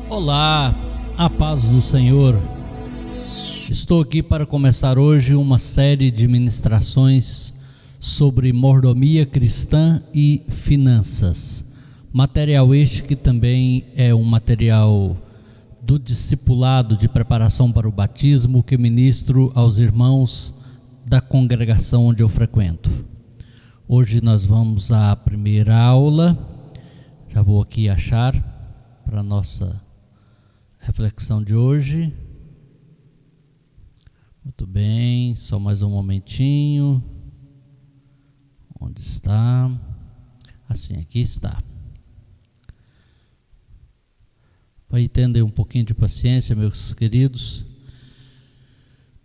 Olá, a paz do Senhor. Estou aqui para começar hoje uma série de ministrações sobre mordomia cristã e finanças. Material este que também é um material do discipulado de preparação para o batismo que ministro aos irmãos da congregação onde eu frequento. Hoje nós vamos à primeira aula. Já vou aqui achar para a nossa reflexão de hoje. Muito bem, só mais um momentinho. Onde está? Assim, aqui está. Vai tendo um pouquinho de paciência, meus queridos.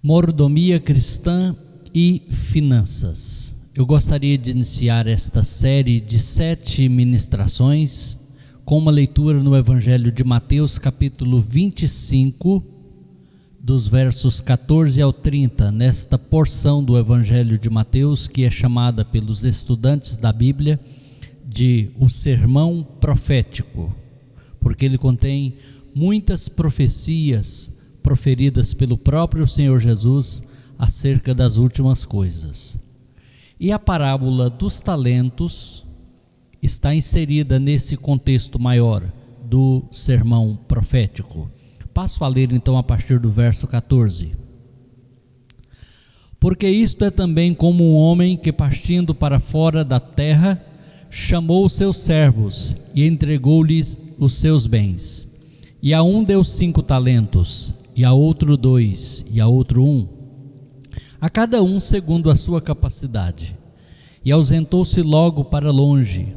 Mordomia cristã e finanças. Eu gostaria de iniciar esta série de 7 ministrações com uma leitura no Evangelho de Mateus, capítulo 25, dos versos 14 ao 30, nesta porção do Evangelho de Mateus, que é chamada pelos estudantes da Bíblia de o sermão profético, porque ele contém muitas profecias proferidas pelo próprio Senhor Jesus acerca das últimas coisas. E a parábola dos talentos está inserida nesse contexto maior do sermão profético. Passo a ler então a partir do verso 14. Porque isto é também como um homem que, partindo para fora da terra, chamou os seus servos e entregou-lhes os seus bens. E a um deu 5 talentos, e a outro 2, e a outro 1, a cada um segundo a sua capacidade. E ausentou-se logo para longe.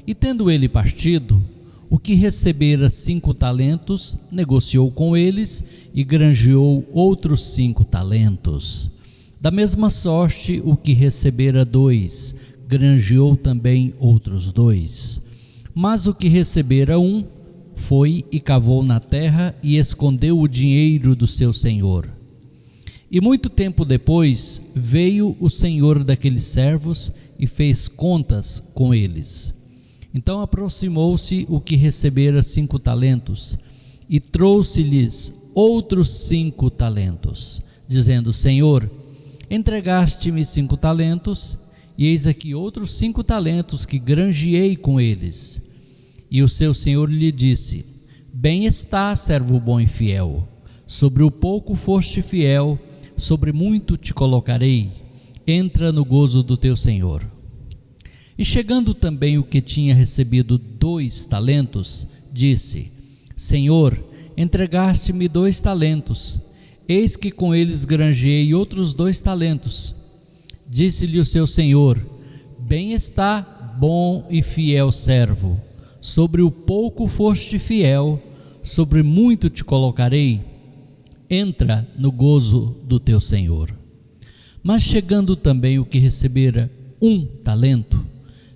E tendo ele partido, o que recebera 5 talentos, negociou com eles e granjeou outros 5 talentos. Da mesma sorte, o que recebera 2, granjeou também outros 2. Mas o que recebera 1, foi e cavou na terra e escondeu o dinheiro do seu senhor. E muito tempo depois, veio o senhor daqueles servos e fez contas com eles. Então aproximou-se o que recebera 5 talentos e trouxe-lhes outros 5 talentos, dizendo: Senhor, entregaste-me 5 talentos, e eis aqui outros 5 talentos que granjeei com eles. E o seu senhor lhe disse: Bem está, servo bom e fiel, sobre o pouco foste fiel, sobre muito te colocarei, entra no gozo do teu senhor. E chegando também o que tinha recebido 2 talentos, disse: Senhor, entregaste-me 2 talentos, eis que com eles granjeei outros 2 talentos. Disse-lhe o seu senhor: Bem está, bom e fiel servo, sobre o pouco foste fiel, sobre muito te colocarei, entra no gozo do teu senhor. Mas chegando também o que recebera 1 talento,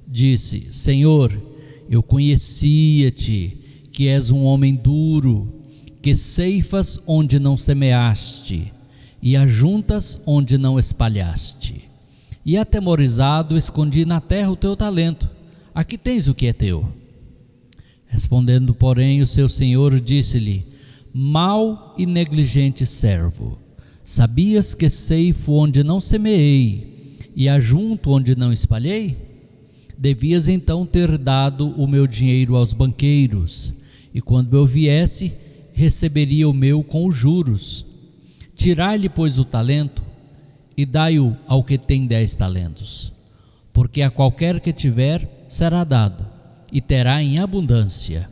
disse: Senhor, eu conhecia-te, que és um homem duro, que ceifas onde não semeaste, e ajuntas onde não espalhaste. E atemorizado, escondi na terra o teu talento. Aqui tens o que é teu. Respondendo, porém, o seu senhor disse-lhe: Mau e negligente servo, sabias que ceifo onde não semeei, e ajunto onde não espalhei? Devias então ter dado o meu dinheiro aos banqueiros, e quando eu viesse, receberia o meu com os juros. Tirai-lhe, pois, o talento, e dai-o ao que tem 10 talentos. Porque a qualquer que tiver, será dado, e terá em abundância.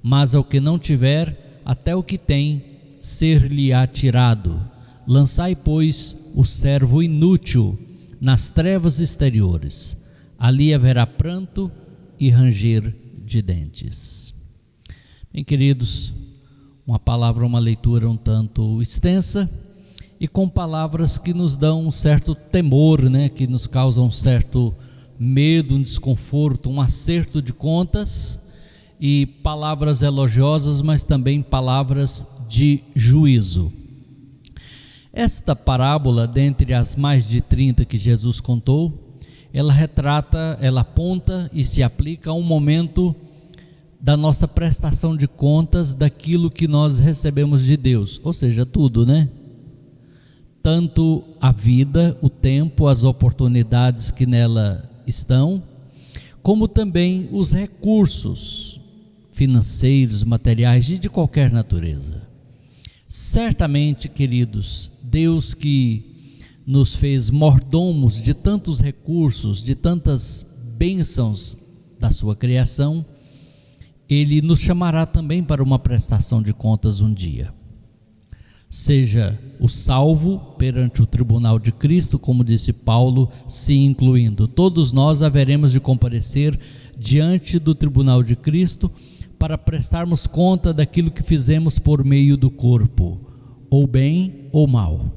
Mas ao que não tiver, até o que tem, ser-lhe-á tirado. Lançai, pois, o servo inútil nas trevas exteriores. Ali haverá pranto e ranger de dentes. Bem, queridos, uma palavra, uma leitura um tanto extensa e com palavras que nos dão um certo temor, que nos causam um certo medo, um desconforto, um acerto de contas, e palavras elogiosas, mas também palavras de juízo. Esta parábola, dentre as mais de 30 que Jesus contou, ela retrata, ela aponta e se aplica a um momento da nossa prestação de contas daquilo que nós recebemos de Deus, ou seja, tudo, né? Tanto a vida, o tempo, as oportunidades que nela estão, como também os recursos financeiros, materiais e de qualquer natureza. Certamente, queridos, Deus que nos fez mordomos de tantos recursos, de tantas bênçãos da sua criação, Ele nos chamará também para uma prestação de contas um dia. Seja o salvo perante o tribunal de Cristo, como disse Paulo, se incluindo. Todos nós haveremos de comparecer diante do tribunal de Cristo para prestarmos conta daquilo que fizemos por meio do corpo, ou bem ou mal.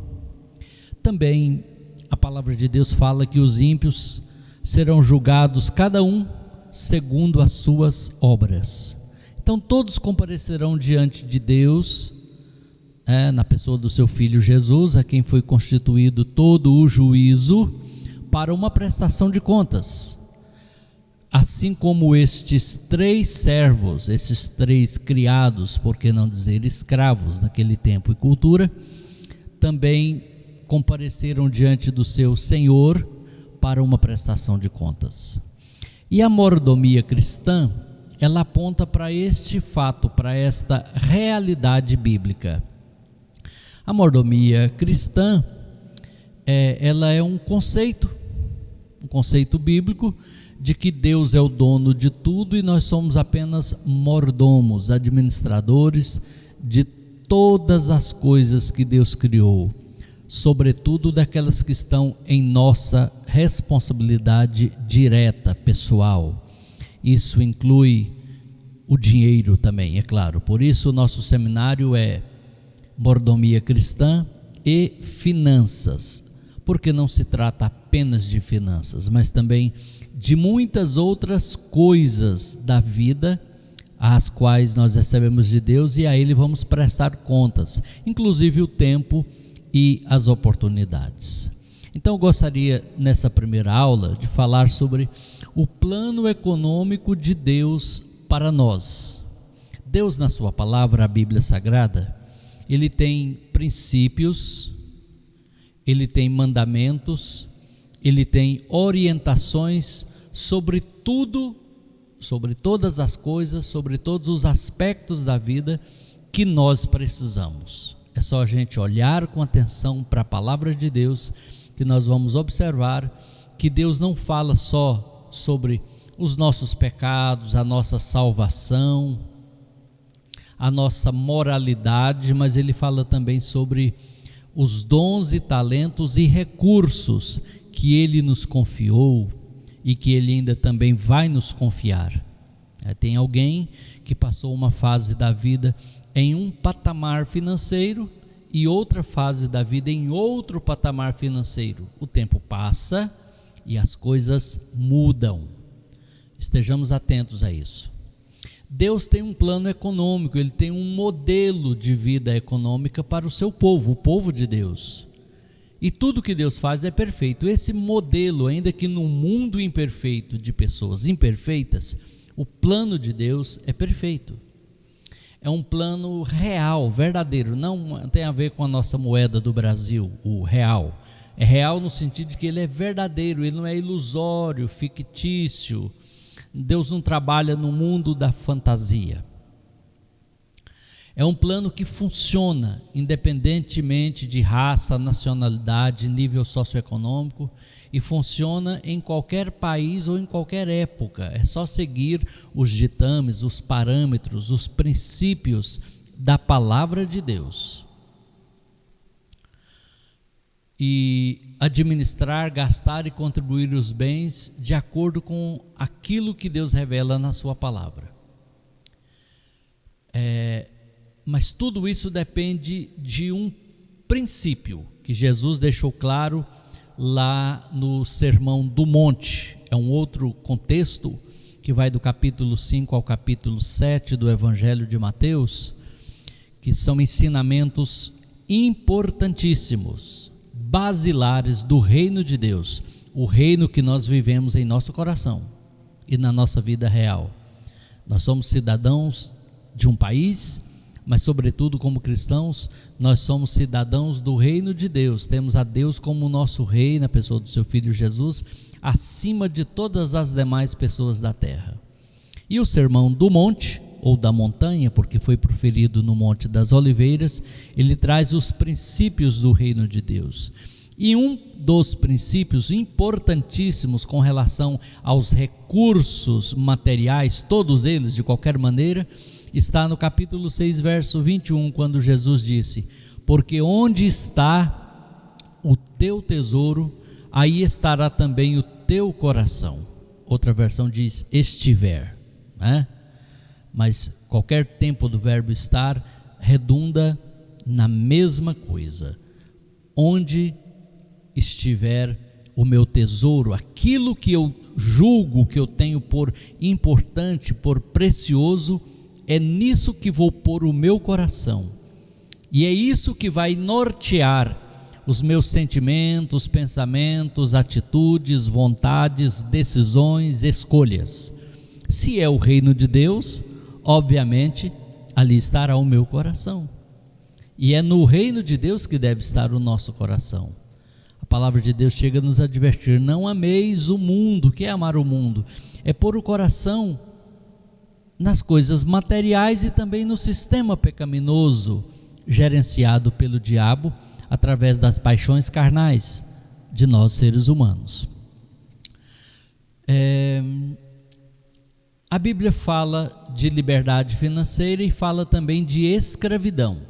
Também a palavra de Deus fala que os ímpios serão julgados, cada um segundo as suas obras. Então todos comparecerão diante de Deus, na pessoa do seu Filho Jesus, a quem foi constituído todo o juízo, para uma prestação de contas. Assim como estes 3 servos, esses 3 criados, por que não dizer escravos naquele tempo e cultura, também compareceram diante do seu Senhor para uma prestação de contas. E a mordomia cristã, ela aponta para este fato, para esta realidade bíblica. A mordomia cristã, ela é um conceito bíblico de que Deus é o dono de tudo e nós somos apenas mordomos, administradores de todas as coisas que Deus criou, sobretudo daquelas que estão em nossa responsabilidade direta, pessoal. Isso inclui o dinheiro também, é claro. Por isso o nosso seminário é mordomia cristã e finanças, porque não se trata apenas de finanças, mas também de muitas outras coisas da vida, as quais nós recebemos de Deus e a Ele vamos prestar contas, inclusive o tempo e as oportunidades. Então eu gostaria nessa primeira aula de falar sobre o plano econômico de Deus para nós. Deus, na sua palavra, a Bíblia Sagrada, Ele tem princípios, Ele tem mandamentos, Ele tem orientações sobre tudo, sobre todas as coisas, sobre todos os aspectos da vida que nós precisamos. É só a gente olhar com atenção para a palavra de Deus que nós vamos observar que Deus não fala só sobre os nossos pecados, a nossa salvação, a nossa moralidade, mas Ele fala também sobre os dons e talentos e recursos que Ele nos confiou e que Ele ainda também vai nos confiar. Tem alguém que passou uma fase da vida em um patamar financeiro e outra fase da vida em outro patamar financeiro. O tempo passa e as coisas mudam. Estejamos atentos a isso. Deus tem um plano econômico, Ele tem um modelo de vida econômica para o seu povo, o povo de Deus. E tudo que Deus faz é perfeito. Esse modelo, ainda que num mundo imperfeito de pessoas imperfeitas, o plano de Deus é perfeito. É um plano real, verdadeiro, não tem a ver com a nossa moeda do Brasil, o real. É real no sentido de que ele é verdadeiro, ele não é ilusório, fictício. Deus não trabalha no mundo da fantasia. É um plano que funciona independentemente de raça, nacionalidade, nível socioeconômico, e funciona em qualquer país ou em qualquer época. É só seguir os ditames, os parâmetros, os princípios da palavra de Deus e administrar, gastar e contribuir os bens de acordo com aquilo que Deus revela na sua palavra. Mas tudo isso depende de um princípio que Jesus deixou claro lá no Sermão do Monte. É um outro contexto que vai do capítulo 5 ao capítulo 7 do Evangelho de Mateus, que são ensinamentos importantíssimos, basilares do reino de Deus. o reino que nós vivemos em nosso coração e na nossa vida real. Nós somos cidadãos de um país, mas sobretudo como cristãos, nós somos cidadãos do reino de Deus. Temos a Deus como nosso rei na pessoa do seu Filho Jesus, acima de todas as demais pessoas da terra. E o Sermão do Monte, ou da montanha, porque foi proferido no Monte das Oliveiras, ele traz os princípios do reino de Deus. E um dos princípios importantíssimos com relação aos recursos materiais, todos eles de qualquer maneira, está no capítulo 6, verso 21, quando Jesus disse: porque onde está o teu tesouro, aí estará também o teu coração. Outra versão diz estiver, né? Mas qualquer tempo do verbo estar redunda na mesma coisa. Onde estiver o meu tesouro, aquilo que eu julgo que eu tenho por importante, por precioso, é nisso que vou pôr o meu coração. E é isso que vai nortear os meus sentimentos, pensamentos, atitudes, vontades, decisões, escolhas. Se é o reino de Deus, obviamente, ali estará o meu coração. E é no reino de Deus que deve estar o nosso coração. A palavra de Deus chega a nos advertir: não ameis o mundo. O que é amar o mundo? É pôr o coração nas coisas materiais e também no sistema pecaminoso gerenciado pelo diabo através das paixões carnais de nós seres humanos. A Bíblia fala de liberdade financeira e fala também de escravidão.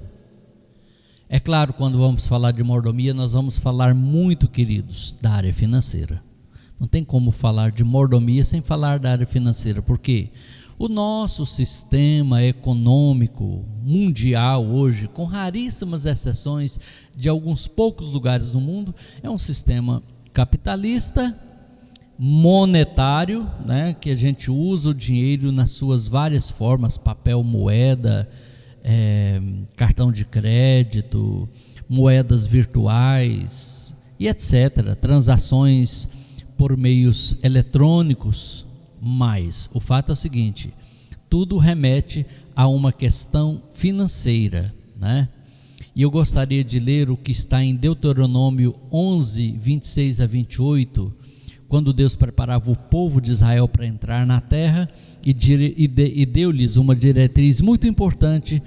É claro, quando vamos falar de mordomia, nós vamos falar muito, queridos, da área financeira. Não tem como falar de mordomia sem falar da área financeira, porque o nosso sistema econômico mundial hoje, com raríssimas exceções de alguns poucos lugares do mundo, é um sistema capitalista, monetário, né, que a gente usa o dinheiro nas suas várias formas: papel, moeda, cartão de crédito, moedas virtuais e etc. Transações por meios eletrônicos. Mas o fato é o seguinte: tudo remete a uma questão financeira, né? E eu gostaria de ler o que está em Deuteronômio 11, 26 a 28, quando Deus preparava o povo de Israel para entrar na terra e deu-lhes uma diretriz muito importante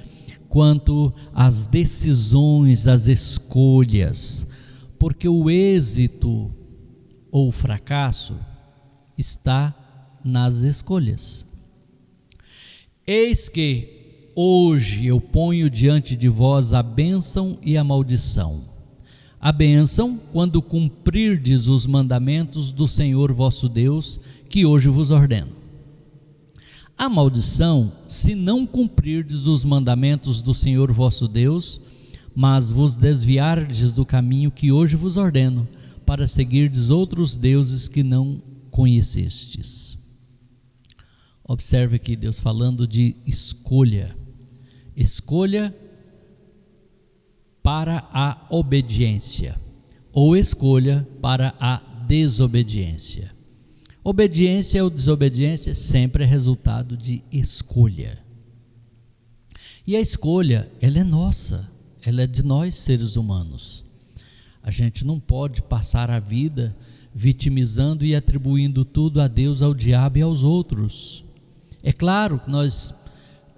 quanto às decisões, às escolhas, porque o êxito ou o fracasso está nas escolhas. Eis que hoje eu ponho diante de vós a bênção e a maldição. A bênção, quando cumprirdes os mandamentos do Senhor vosso Deus, que hoje vos ordeno. A maldição, se não cumprirdes os mandamentos do Senhor vosso Deus, mas vos desviardes do caminho que hoje vos ordeno, para seguirdes outros deuses que não conhecestes. Observe aqui Deus falando de escolha. Escolha para a obediência, ou escolha para a desobediência. Obediência ou desobediência sempre é resultado de escolha. E a escolha, ela é nossa, ela é de nós seres humanos. A gente não pode passar a vida vitimizando e atribuindo tudo a Deus, ao diabo e aos outros. É claro que nós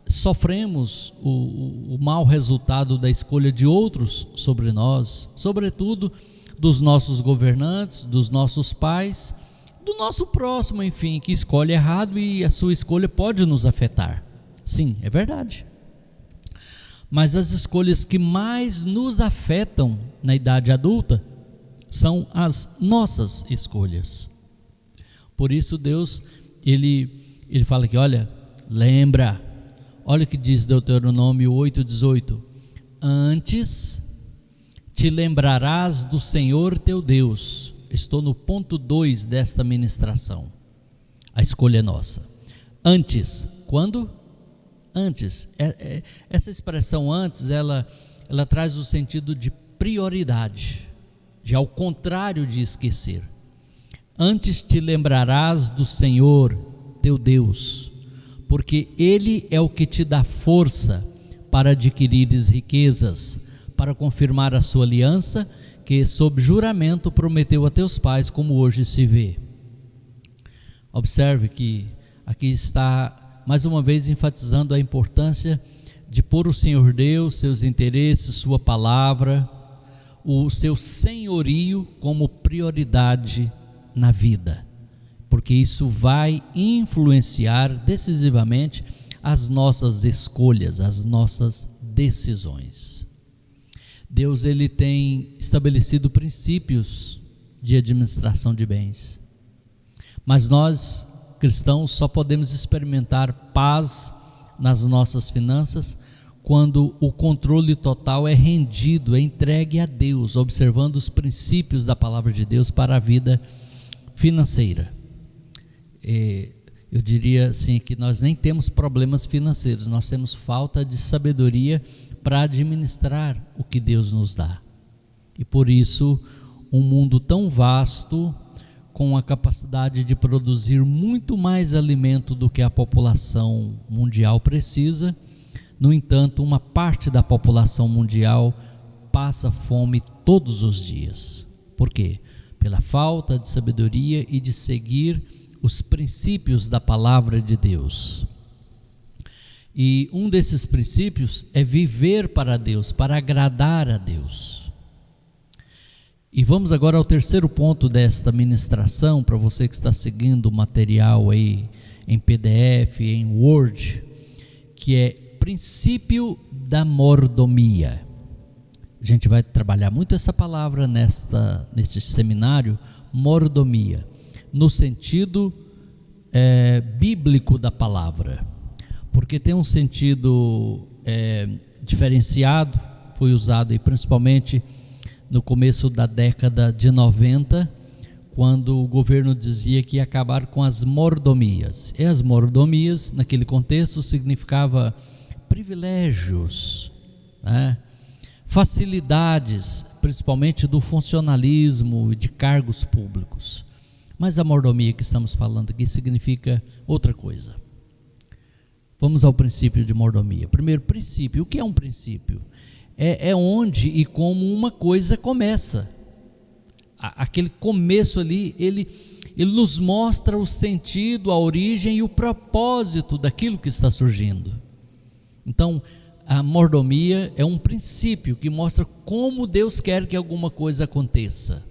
sofremos o mau resultado da escolha de outros sobre nós, sobretudo dos nossos governantes, dos nossos pais, do nosso próximo, enfim, que escolhe errado, e a sua escolha pode nos afetar. Sim, é verdade. Mas as escolhas que mais nos afetam na idade adulta são as nossas escolhas. Por isso Deus, ele fala aqui, olha, lembra. Olha o que diz Deuteronômio 8,18: antes te lembrarás do Senhor teu Deus. Estou no ponto 2 desta ministração. A escolha é nossa. Antes, quando? Antes. Essa expressão antes, ela traz o sentido de prioridade, de ao contrário de esquecer. Antes te lembrarás do Senhor teu Deus, porque Ele é o que te dá força para adquirires riquezas, para confirmar a sua aliança, que sob juramento prometeu a teus pais, como hoje se vê. Observe que aqui está mais uma vez enfatizando a importância de pôr o Senhor Deus, seus interesses, sua palavra, o seu senhorio como prioridade na vida, porque isso vai influenciar decisivamente as nossas escolhas, as nossas decisões. Deus, ele tem estabelecido princípios de administração de bens, mas nós cristãos só podemos experimentar paz nas nossas finanças quando o controle total é rendido, é entregue a Deus, observando os princípios da palavra de Deus para a vida financeira. Eu diria assim que nós nem temos problemas financeiros, nós temos falta de sabedoria para administrar o que Deus nos dá. E por isso, um mundo tão vasto, com a capacidade de produzir muito mais alimento do que a população mundial precisa, no entanto, uma parte da população mundial passa fome todos os dias. Por quê? Pela falta de sabedoria e de seguir os princípios da palavra de Deus. E um desses princípios é viver para Deus, para agradar a Deus. E vamos agora ao terceiro ponto desta ministração, para você que está seguindo o material aí em PDF, em Word, que é princípio da mordomia. A gente vai trabalhar muito essa palavra neste seminário, mordomia, no sentido bíblico da palavra, porque tem um sentido diferenciado, foi usado aí principalmente no começo da década de 90, quando o governo dizia que ia acabar com as mordomias. E as mordomias, naquele contexto, significava privilégios, né? Facilidades, principalmente do funcionalismo e de cargos públicos. Mas a mordomia que estamos falando aqui significa outra coisa. Vamos ao princípio de mordomia. Primeiro, princípio. O que é um princípio? É onde e como uma coisa começa. Aquele começo ali, ele nos mostra o sentido, a origem e o propósito daquilo que está surgindo. Então, a mordomia é um princípio que mostra como Deus quer que alguma coisa aconteça.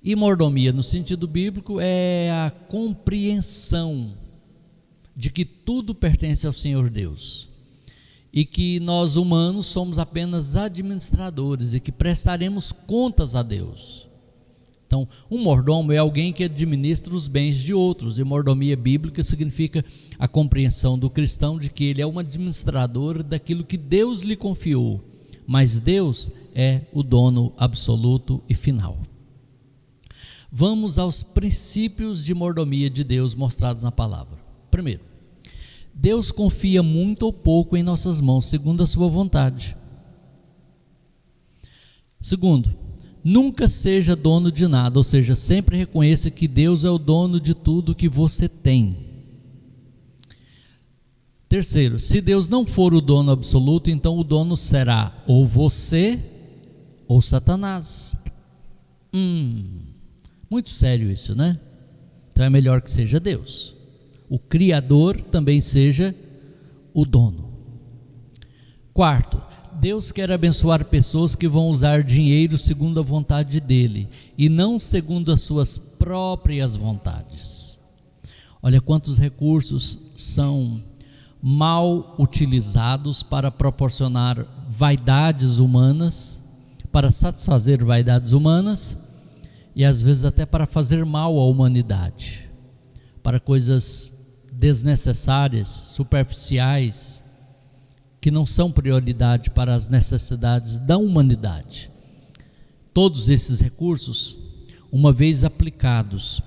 E mordomia, no sentido bíblico, é a compreensão de que tudo pertence ao Senhor Deus e que nós humanos somos apenas administradores e que prestaremos contas a Deus. Então, um mordomo é alguém que administra os bens de outros, e mordomia bíblica significa a compreensão do cristão de que ele é um administrador daquilo que Deus lhe confiou, mas Deus é o dono absoluto e final. Vamos aos princípios de mordomia de Deus mostrados na palavra. Primeiro, Deus confia muito ou pouco em nossas mãos, segundo a sua vontade. Segundo, nunca seja dono de nada, ou seja, sempre reconheça que Deus é o dono de tudo que você tem. Terceiro, se Deus não for o dono absoluto, então o dono será ou você ou Satanás. Muito sério isso, né? Então é melhor que seja Deus. O Criador também seja o dono. Quarto, Deus quer abençoar pessoas que vão usar dinheiro segundo a vontade dele e não segundo as suas próprias vontades. Olha quantos recursos são mal utilizados para proporcionar vaidades humanas, para satisfazer vaidades humanas e às vezes até para fazer mal à humanidade, para coisas desnecessárias, superficiais, que não são prioridade para as necessidades da humanidade. Todos esses recursos, uma vez aplicados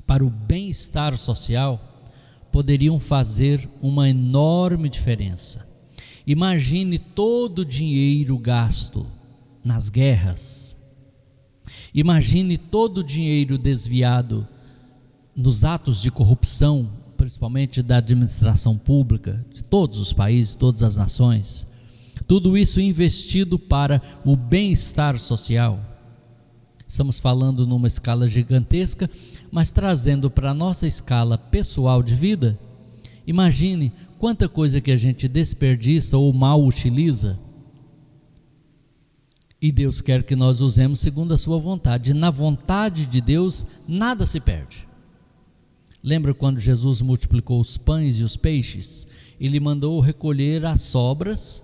para o bem-estar social, poderiam fazer uma enorme diferença. Imagine todo o dinheiro gasto nas guerras. Imagine todo o dinheiro desviado nos atos de corrupção, principalmente da administração pública, de todos os países, todas as nações. Tudo isso investido para o bem-estar social. Estamos falando numa escala gigantesca, mas trazendo para a nossa escala pessoal de vida. Imagine quanta coisa que a gente desperdiça ou mal utiliza. E Deus quer que nós usemos segundo a sua vontade. E na vontade de Deus, nada se perde. Lembra quando Jesus multiplicou os pães e os peixes? Ele mandou recolher as sobras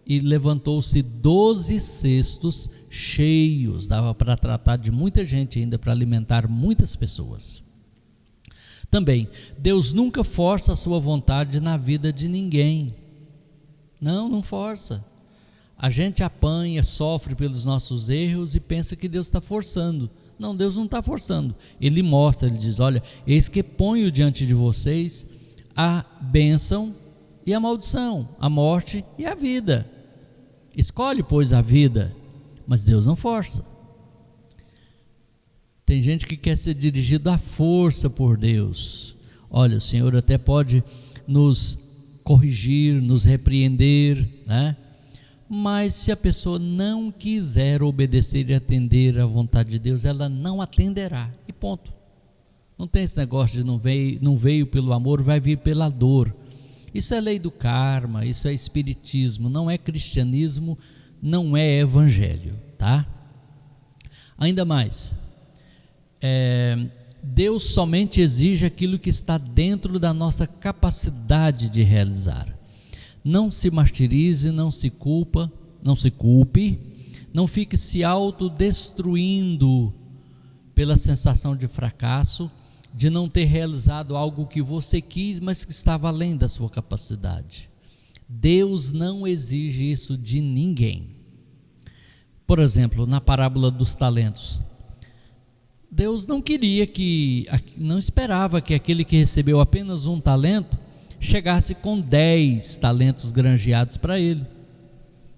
e levantou-se 12 cestos cheios. Dava para tratar de muita gente ainda, para alimentar muitas pessoas. Também, Deus nunca força a sua vontade na vida de ninguém. Não força. A gente apanha, sofre pelos nossos erros e pensa que Deus está forçando. Não, Deus não está forçando. Ele mostra, ele diz: olha, eis que ponho diante de vocês a bênção e a maldição, a morte e a vida. Escolhe, pois, a vida, mas Deus não força. Tem gente que quer ser dirigido à força por Deus. Olha, o Senhor até pode nos corrigir, nos repreender, né? Mas se a pessoa não quiser obedecer e atender à vontade de Deus, ela não atenderá, e ponto. Não tem esse negócio de não veio pelo amor, vai vir pela dor. Isso é lei do karma, isso é espiritismo, não é cristianismo, não é evangelho, tá? Ainda mais, Deus somente exige aquilo que está dentro da nossa capacidade de realizar. Não se martirize, não se culpe, não fique se autodestruindo pela sensação de fracasso, de não ter realizado algo que você quis, mas que estava além da sua capacidade. Deus não exige isso de ninguém. Por exemplo, na parábola dos talentos, Deus não esperava que aquele que recebeu apenas um talento chegasse com 10 talentos granjeados para ele,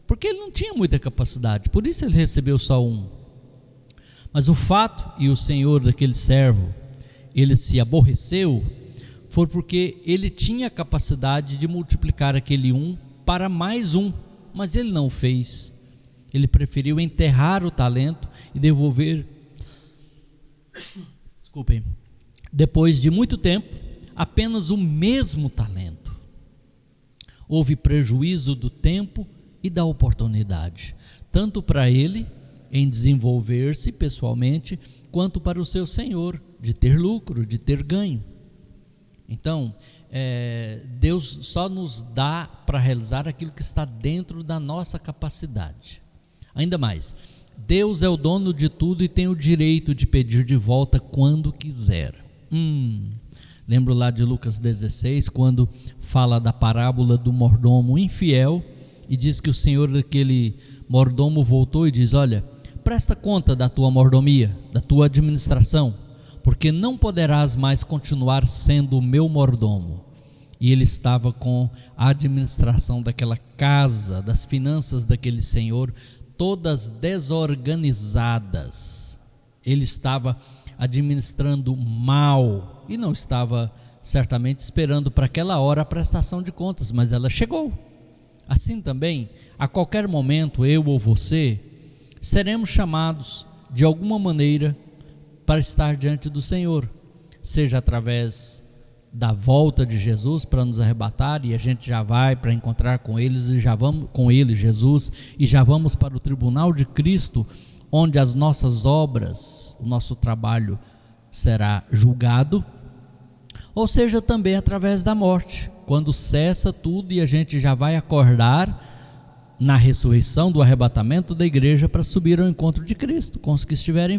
porque ele não tinha muita capacidade, por isso ele recebeu só um. Mas o fato, e o senhor daquele servo, ele se aborreceu, foi porque ele tinha a capacidade de multiplicar aquele um para mais um, mas ele não fez. Ele preferiu enterrar o talento e devolver, depois de muito tempo, apenas o mesmo talento. Houve prejuízo do tempo e da oportunidade, tanto para ele em desenvolver-se pessoalmente, quanto para o seu senhor, de ter lucro, de ter ganho. Então, Deus só nos dá para realizar aquilo que está dentro da nossa capacidade. Ainda mais, Deus é o dono de tudo e tem o direito de pedir de volta quando quiser. Lembro lá de Lucas 16, quando fala da parábola do mordomo infiel, e diz que o senhor daquele mordomo voltou e diz: olha, presta conta da tua mordomia, da tua administração, porque não poderás mais continuar sendo o meu mordomo. E ele estava com a administração daquela casa, das finanças daquele senhor, todas desorganizadas. Ele estava administrando mal e não estava certamente esperando para aquela hora a prestação de contas, mas ela chegou. Assim também, a qualquer momento, eu ou você seremos chamados de alguma maneira para estar diante do Senhor, seja através da volta de Jesus para nos arrebatar, e a gente já vai para encontrar com eles, e já vamos com ele, Jesus, e já vamos para o tribunal de Cristo, onde as nossas obras, o nosso trabalho será julgado, ou seja também através da morte, quando cessa tudo e a gente já vai acordar na ressurreição do arrebatamento da igreja para subir ao encontro de Cristo com os que estiverem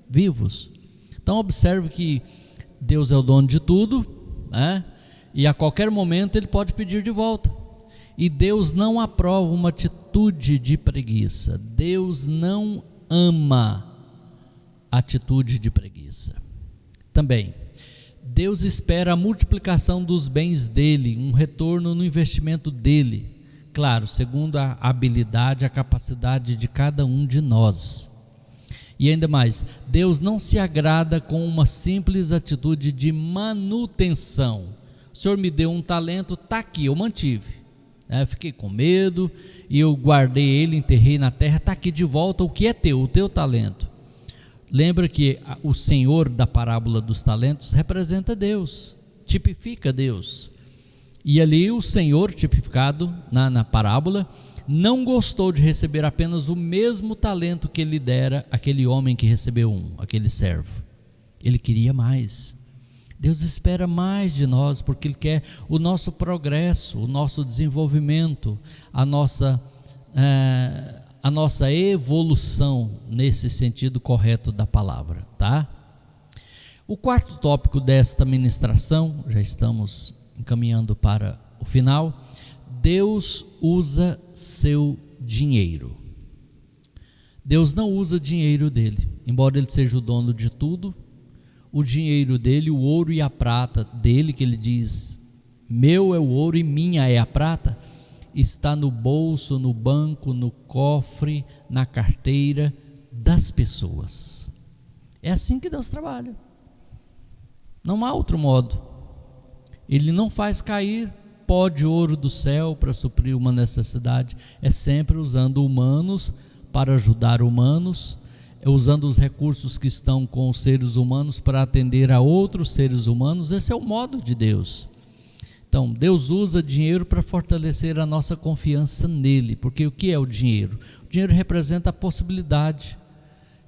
vivos. Então observe que Deus é o dono de tudo, né? E a qualquer momento ele pode pedir de volta. E Deus não aprova uma atitude de preguiça. Deus não ama atitude de preguiça. Também, Deus espera a multiplicação dos bens dele, um retorno no investimento dele, claro, segundo a habilidade, a capacidade de cada um de nós. E ainda mais, Deus não se agrada com uma simples atitude de manutenção. O Senhor me deu um talento, está aqui, eu mantive. Fiquei com medo e eu guardei ele, enterrei na terra, está aqui de volta o que é teu, o teu talento. Lembra que o Senhor da parábola dos talentos representa Deus, tipifica Deus. E ali o Senhor tipificado na parábola não gostou de receber apenas o mesmo talento que ele dera àquele homem que recebeu aquele servo. Ele queria mais. Deus espera mais de nós, porque Ele quer o nosso progresso, o nosso desenvolvimento, a nossa evolução nesse sentido correto da palavra, tá? O quarto tópico desta ministração, já estamos encaminhando para o final. Deus usa seu dinheiro. Deus não usa dinheiro dele, embora ele seja o dono de tudo. O dinheiro dele, o ouro e a prata dele, que ele diz, meu é o ouro e minha é a prata, está no bolso, no banco, no cofre, na carteira das pessoas. É assim que Deus trabalha. Não há outro modo. Ele não faz cair pó de ouro do céu para suprir uma necessidade, é sempre usando humanos para ajudar humanos, é usando os recursos que estão com os seres humanos para atender a outros seres humanos. Esse é o modo de Deus. Então, Deus usa dinheiro para fortalecer a nossa confiança nele, porque o que é o dinheiro? O dinheiro representa a possibilidade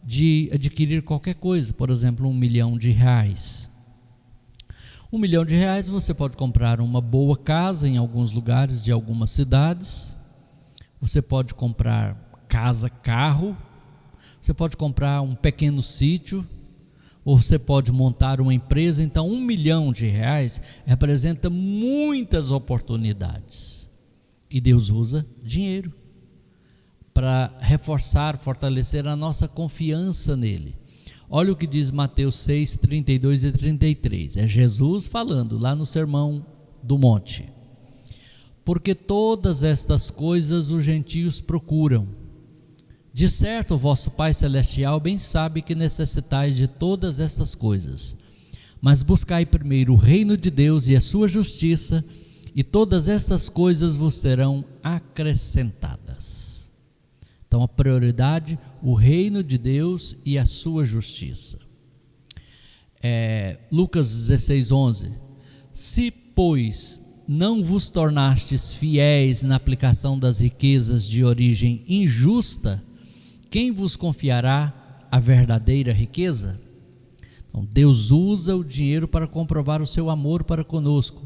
de adquirir qualquer coisa, por exemplo, R$1 milhão. R$1 milhão você pode comprar uma boa casa em alguns lugares de algumas cidades, você pode comprar casa, carro, você pode comprar um pequeno sítio, ou você pode montar uma empresa. Então R$1 milhão representa muitas oportunidades, e Deus usa dinheiro para reforçar, fortalecer a nossa confiança nele. Olha o que diz Mateus 6, 32 e 33, é Jesus falando lá no Sermão do Monte. Porque todas estas coisas os gentios procuram. De certo, o vosso Pai Celestial bem sabe que necessitais de todas estas coisas. Mas buscai primeiro o reino de Deus e a sua justiça, e todas estas coisas vos serão acrescentadas. Então a prioridade, o reino de Deus e a sua justiça. Lucas 16, 11. Se, pois, não vos tornastes fiéis na aplicação das riquezas de origem injusta, quem vos confiará a verdadeira riqueza? Então, Deus usa o dinheiro para comprovar o seu amor para conosco.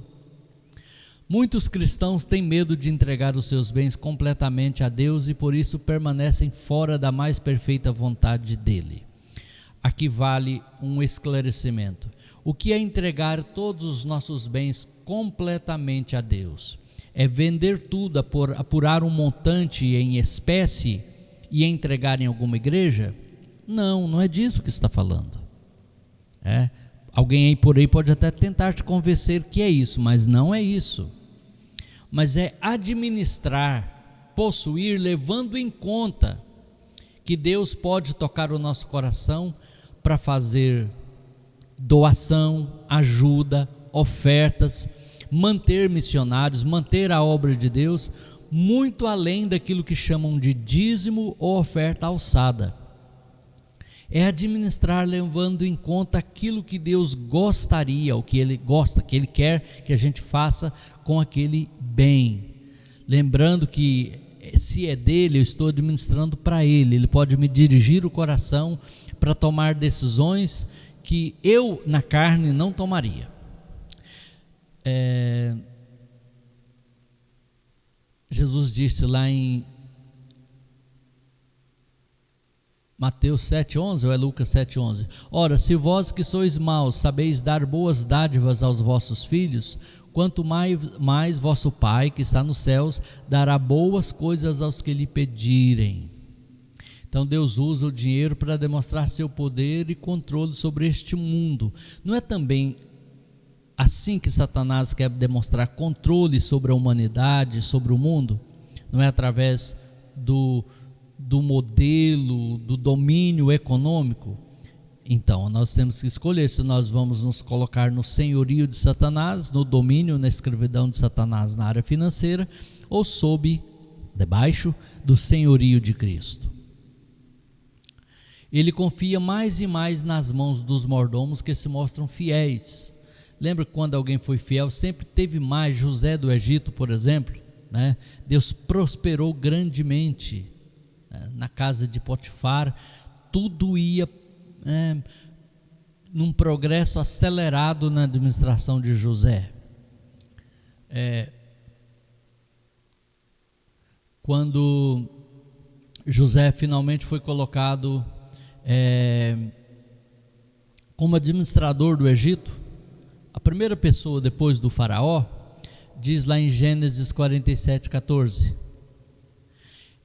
Muitos cristãos têm medo de entregar os seus bens completamente a Deus e por isso permanecem fora da mais perfeita vontade dele. Aqui vale um esclarecimento. O que é entregar todos os nossos bens completamente a Deus? É vender tudo, apurar um montante em espécie e entregar em alguma igreja? Não, não é disso que está falando. Alguém aí por aí pode até tentar te convencer que é isso, mas não é isso. Mas é administrar, possuir, levando em conta que Deus pode tocar o nosso coração para fazer doação, ajuda, ofertas, manter missionários, manter a obra de Deus, muito além daquilo que chamam de dízimo ou oferta alçada. É administrar levando em conta aquilo que Deus gostaria, o que Ele gosta, que Ele quer que a gente faça com aquele bem. Lembrando que se é dele, eu estou administrando para Ele. Ele pode me dirigir o coração para tomar decisões que eu na carne não tomaria. Jesus disse lá em Mateus 7,11 ou é Lucas 7,11? Ora, se vós que sois maus sabeis dar boas dádivas aos vossos filhos, quanto mais vosso Pai que está nos céus dará boas coisas aos que lhe pedirem. Então Deus usa o dinheiro para demonstrar seu poder e controle sobre este mundo. Não é também assim que Satanás quer demonstrar controle sobre a humanidade, sobre o mundo? Não é através do modelo, do domínio econômico, então nós temos que escolher se nós vamos nos colocar no senhorio de Satanás, no domínio, na escravidão de Satanás na área financeira, ou debaixo do senhorio de Cristo. Ele confia mais e mais nas mãos dos mordomos que se mostram fiéis. Lembra que quando alguém foi fiel, sempre teve mais. José do Egito, por exemplo, né? Deus prosperou grandemente, né? Na casa de Potifar, tudo ia num progresso acelerado na administração de José. Quando José finalmente foi colocado como administrador do Egito, a primeira pessoa depois do faraó, diz lá em Gênesis 47:14: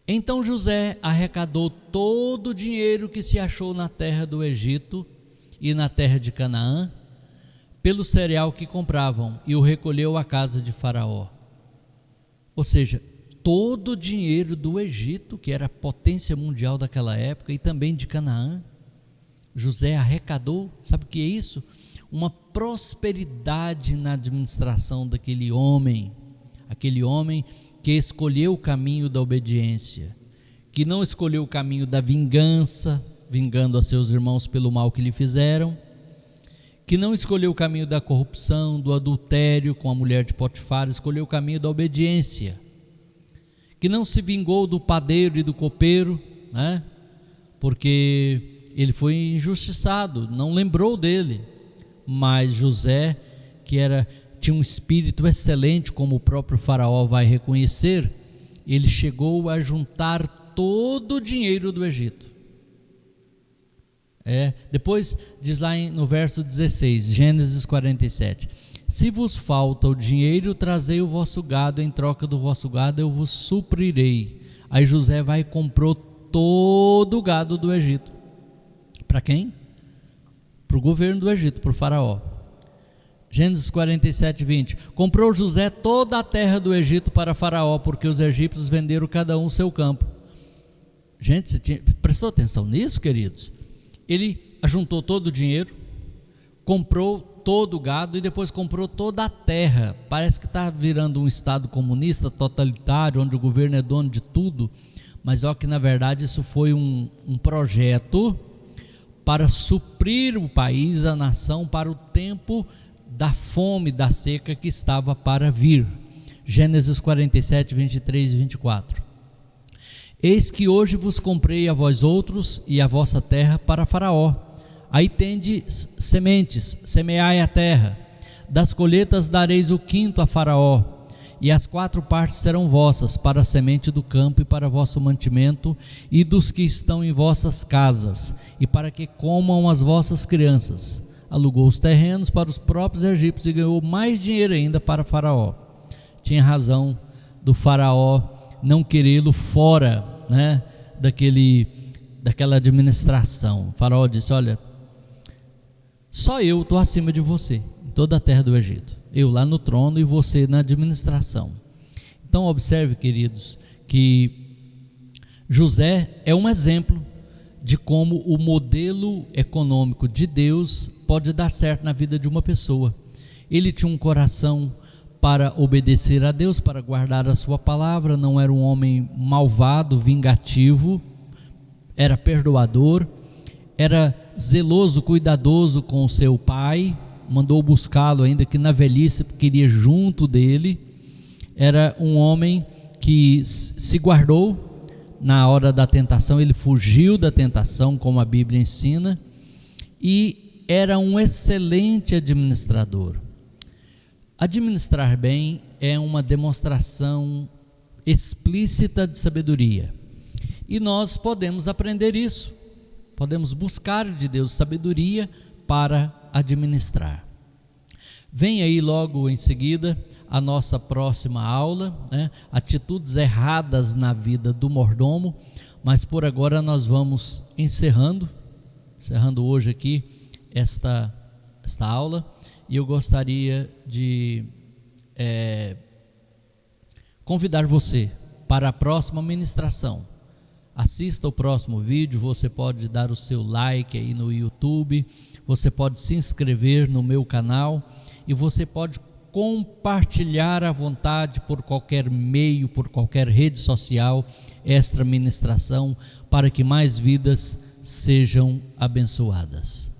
então José arrecadou todo o dinheiro que se achou na terra do Egito e na terra de Canaã, pelo cereal que compravam, e o recolheu à casa de Faraó. Ou seja, todo o dinheiro do Egito, que era a potência mundial daquela época, e também de Canaã, José arrecadou. Sabe o que é isso? Uma prosperidade na administração daquele homem, aquele homem que escolheu o caminho da obediência, que não escolheu o caminho da vingança, vingando a seus irmãos pelo mal que lhe fizeram, que não escolheu o caminho da corrupção, do adultério com a mulher de Potifar, escolheu o caminho da obediência, que não se vingou do padeiro e do copeiro, né? Porque ele foi injustiçado, não lembrou dele. Mas José, que tinha um espírito excelente, como o próprio faraó vai reconhecer, ele chegou a juntar todo o dinheiro do Egito. Depois diz lá no verso 16, Gênesis 47: se vos falta o dinheiro, trazei o vosso gado, em troca do vosso gado eu vos suprirei. Aí José vai e comprou todo o gado do Egito. Para quem? Para o governo do Egito, para o faraó. Gênesis 47:20: comprou José toda a terra do Egito para Faraó, porque os egípcios venderam cada um seu campo. Gente, você prestou atenção nisso, queridos? Ele ajuntou todo o dinheiro, comprou todo o gado e depois comprou toda a terra. Parece que está virando um estado comunista, totalitário, onde o governo é dono de tudo, mas ó, que na verdade isso foi um projeto para suprir o país, a nação, para o tempo da fome, da seca que estava para vir. Gênesis 47, 23 e 24: eis que hoje vos comprei a vós outros e a vossa terra para Faraó. Aí tendes sementes, semeai a terra, das colheitas dareis o quinto a Faraó, e as 4 partes serão vossas, para a semente do campo e para vosso mantimento e dos que estão em vossas casas, e para que comam as vossas crianças. Alugou os terrenos para os próprios egípcios e ganhou mais dinheiro ainda para Faraó. Tinha razão do Faraó não querê-lo fora, né, daquela administração. O Faraó disse: olha, só eu estou acima de você em toda a terra do Egito, eu lá no trono e você na administração. Então observe, queridos, que José é um exemplo de como o modelo econômico de Deus pode dar certo na vida de uma pessoa. Ele tinha um coração para obedecer a Deus, para guardar a sua palavra, não era um homem malvado, vingativo, era perdoador, era zeloso, cuidadoso com o seu pai, mandou buscá-lo ainda que na velhice, queria junto dele. Era um homem que se guardou na hora da tentação, ele fugiu da tentação, como a Bíblia ensina, e era um excelente administrador. Administrar bem é uma demonstração explícita de sabedoria, e nós podemos aprender isso, podemos buscar de Deus sabedoria para administrar. Vem aí logo em seguida a nossa próxima aula, né? Atitudes erradas na vida do mordomo, mas por agora nós vamos encerrando hoje aqui esta aula, e eu gostaria de convidar você para a próxima ministração. assista o próximo vídeo. Você pode dar o seu like aí no YouTube, você pode se inscrever no meu canal e você pode compartilhar à vontade por qualquer meio, por qualquer rede social, esta ministração, para que mais vidas sejam abençoadas.